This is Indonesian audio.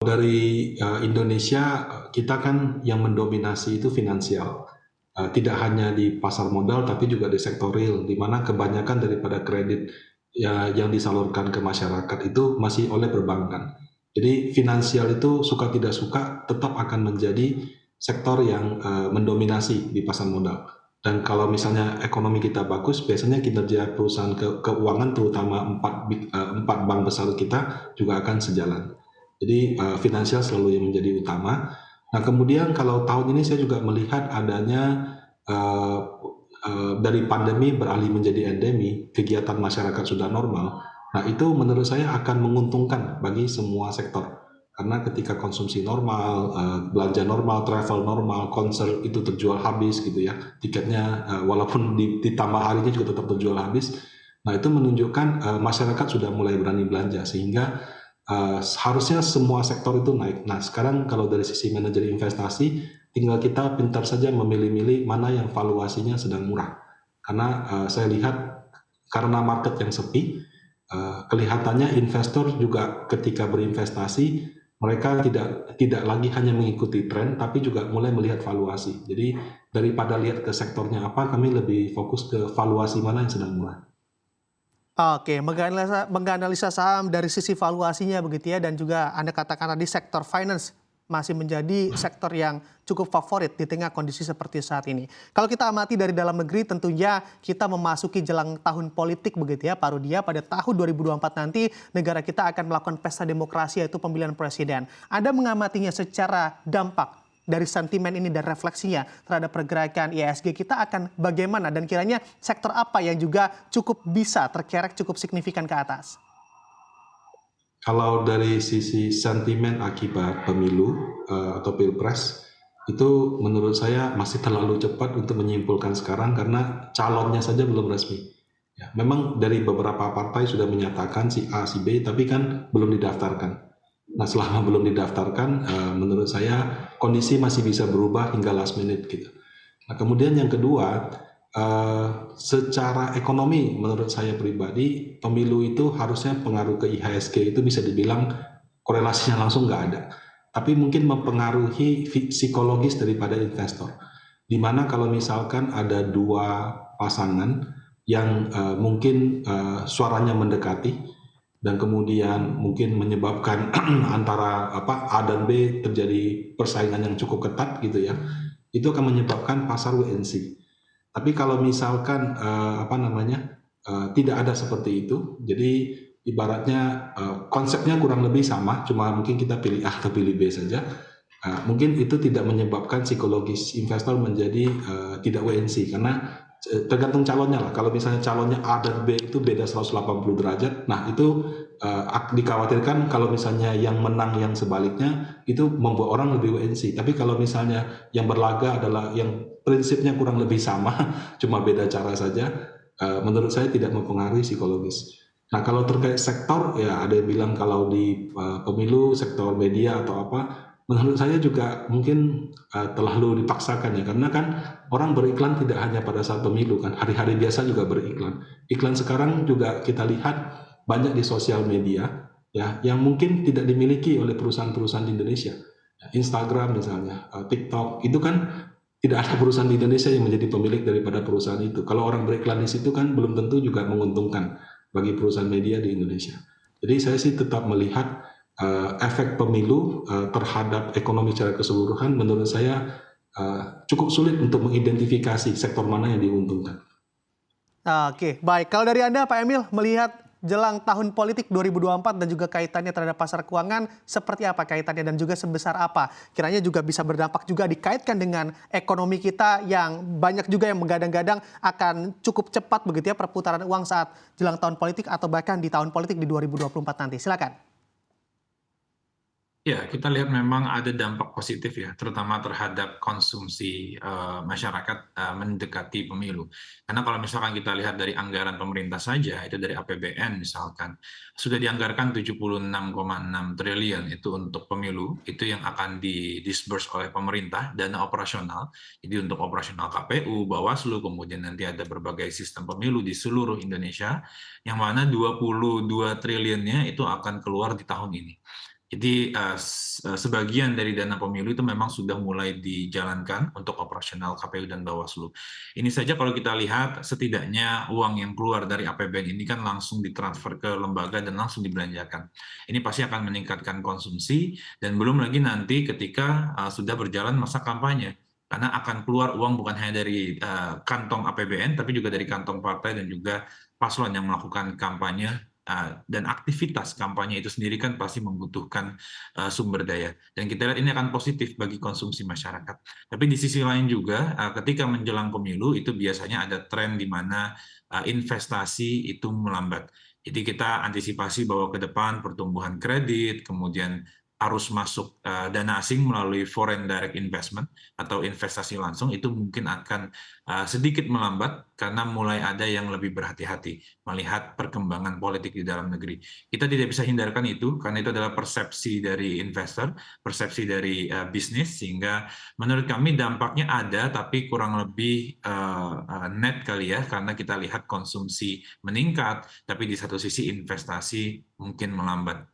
Dari Indonesia, kita kan yang mendominasi itu finansial. Tidak hanya di pasar modal, tapi juga di sektor real, di mana kebanyakan daripada kredit ya, yang disalurkan ke masyarakat itu masih oleh perbankan. Jadi finansial itu suka tidak suka tetap akan menjadi sektor yang mendominasi di pasar modal. Dan kalau misalnya ekonomi kita bagus, biasanya kinerja perusahaan keuangan, terutama empat bank besar kita juga akan sejalan. Jadi finansial selalu yang menjadi utama. Nah, kemudian kalau tahun ini saya juga melihat adanya uh, dari pandemi beralih menjadi endemi, kegiatan masyarakat sudah normal. Nah, itu menurut saya akan menguntungkan bagi semua sektor. Karena ketika konsumsi normal, belanja normal, travel normal, konser itu terjual habis gitu ya. Tiketnya walaupun ditambah harinya juga tetap terjual habis. Nah, itu menunjukkan masyarakat sudah mulai berani belanja, sehingga harusnya semua sektor itu naik. Nah, sekarang kalau dari sisi manajer investasi, tinggal kita pintar saja memilih-milih mana yang valuasinya sedang murah. Karena saya lihat karena market yang sepi, kelihatannya investor juga ketika berinvestasi mereka tidak lagi hanya mengikuti tren, tapi juga mulai melihat valuasi. Jadi daripada lihat ke sektornya apa, kami lebih fokus ke valuasi mana yang sedang murah. Oke, menganalisa saham dari sisi valuasinya begitu ya, dan juga Anda katakan tadi sektor finance masih menjadi sektor yang cukup favorit di tengah kondisi seperti saat ini. Kalau kita amati dari dalam negeri, tentunya kita memasuki jelang tahun politik begitu ya, Pak Rudia. Pada tahun 2024 nanti negara kita akan melakukan pesta demokrasi, yaitu pemilihan presiden. Anda mengamatinya secara dampak dari sentimen ini dan refleksinya terhadap pergerakan IHSG kita akan bagaimana, dan kiranya sektor apa yang juga cukup bisa terkerek cukup signifikan ke atas? Kalau dari sisi sentimen akibat pemilu atau pilpres, itu menurut saya masih terlalu cepat untuk menyimpulkan sekarang karena calonnya saja belum resmi. Ya, memang dari beberapa partai sudah menyatakan si A, si B, tapi kan belum didaftarkan. Nah, selama belum didaftarkan, menurut saya kondisi masih bisa berubah hingga last minute gitu. Nah, kemudian yang kedua, secara ekonomi menurut saya pribadi, pemilu itu harusnya pengaruh ke IHSG itu bisa dibilang korelasinya langsung nggak ada. Tapi mungkin mempengaruhi psikologis daripada investor. Dimana kalau misalkan ada dua pasangan yang mungkin suaranya mendekati, dan kemudian mungkin menyebabkan antara A dan B terjadi persaingan yang cukup ketat gitu ya, itu akan menyebabkan pasar WNC. Tapi kalau misalkan tidak ada seperti itu, jadi ibaratnya konsepnya kurang lebih sama, cuma mungkin kita pilih A atau pilih B saja. Mungkin itu tidak menyebabkan psikologis investor menjadi tidak WNC, karena tergantung calonnya lah. Kalau misalnya calonnya A dan B itu beda 180 derajat, nah itu dikhawatirkan kalau misalnya yang menang yang sebaliknya itu membuat orang lebih WNC. Tapi kalau misalnya yang berlaga adalah yang prinsipnya kurang lebih sama, cuma beda cara saja, menurut saya tidak mempengaruhi psikologis. Nah, kalau terkait sektor, ya ada yang bilang kalau di pemilu, sektor media atau apa, menurut saya juga mungkin terlalu dipaksakan ya, karena kan orang beriklan tidak hanya pada saat pemilu kan, hari-hari biasa juga beriklan. Iklan sekarang juga kita lihat banyak di sosial media ya, yang mungkin tidak dimiliki oleh perusahaan-perusahaan di Indonesia. Instagram misalnya, TikTok, itu kan tidak ada perusahaan di Indonesia yang menjadi pemilik daripada perusahaan itu. Kalau orang beriklan di situ kan belum tentu juga menguntungkan bagi perusahaan media di Indonesia. Jadi saya sih tetap melihat efek pemilu terhadap ekonomi secara keseluruhan, menurut saya cukup sulit untuk mengidentifikasi sektor mana yang diuntungkan. Oke, baik. Kalau dari Anda, Pak Emil, melihat jelang tahun politik 2024 dan juga kaitannya terhadap pasar keuangan, seperti apa kaitannya dan juga sebesar apa? Kiranya juga bisa berdampak juga dikaitkan dengan ekonomi kita yang banyak juga yang menggadang-gadang akan cukup cepat begitu ya perputaran uang saat jelang tahun politik atau bahkan di tahun politik di 2024 nanti. Silakan. Ya, kita lihat memang ada dampak positif ya, terutama terhadap konsumsi masyarakat mendekati pemilu. Karena kalau misalkan kita lihat dari anggaran pemerintah saja, itu dari APBN misalkan, sudah dianggarkan 76,6 triliun itu untuk pemilu, itu yang akan di-disburse oleh pemerintah, dana operasional. Jadi untuk operasional KPU, Bawaslu, kemudian nanti ada berbagai sistem pemilu di seluruh Indonesia, yang mana 22 triliunnya itu akan keluar di tahun ini. Jadi sebagian dari dana pemilu itu memang sudah mulai dijalankan untuk operasional KPU dan Bawaslu. Ini saja kalau kita lihat setidaknya uang yang keluar dari APBN ini kan langsung ditransfer ke lembaga dan langsung dibelanjakan. Ini pasti akan meningkatkan konsumsi dan belum lagi nanti ketika sudah berjalan masa kampanye. Karena akan keluar uang bukan hanya dari kantong APBN tapi juga dari kantong partai dan juga paslon yang melakukan kampanye dan aktivitas kampanye itu sendiri kan pasti membutuhkan sumber daya. Dan kita lihat ini akan positif bagi konsumsi masyarakat. Tapi di sisi lain juga, ketika menjelang pemilu itu biasanya ada tren di mana investasi itu melambat. Jadi kita antisipasi bahwa ke depan pertumbuhan kredit, kemudian arus masuk dana asing melalui foreign direct investment atau investasi langsung itu mungkin akan sedikit melambat karena mulai ada yang lebih berhati-hati melihat perkembangan politik di dalam negeri. Kita tidak bisa hindarkan itu karena itu adalah persepsi dari investor, persepsi dari bisnis, sehingga menurut kami dampaknya ada tapi kurang lebih net kali ya, karena kita lihat konsumsi meningkat tapi di satu sisi investasi mungkin melambat.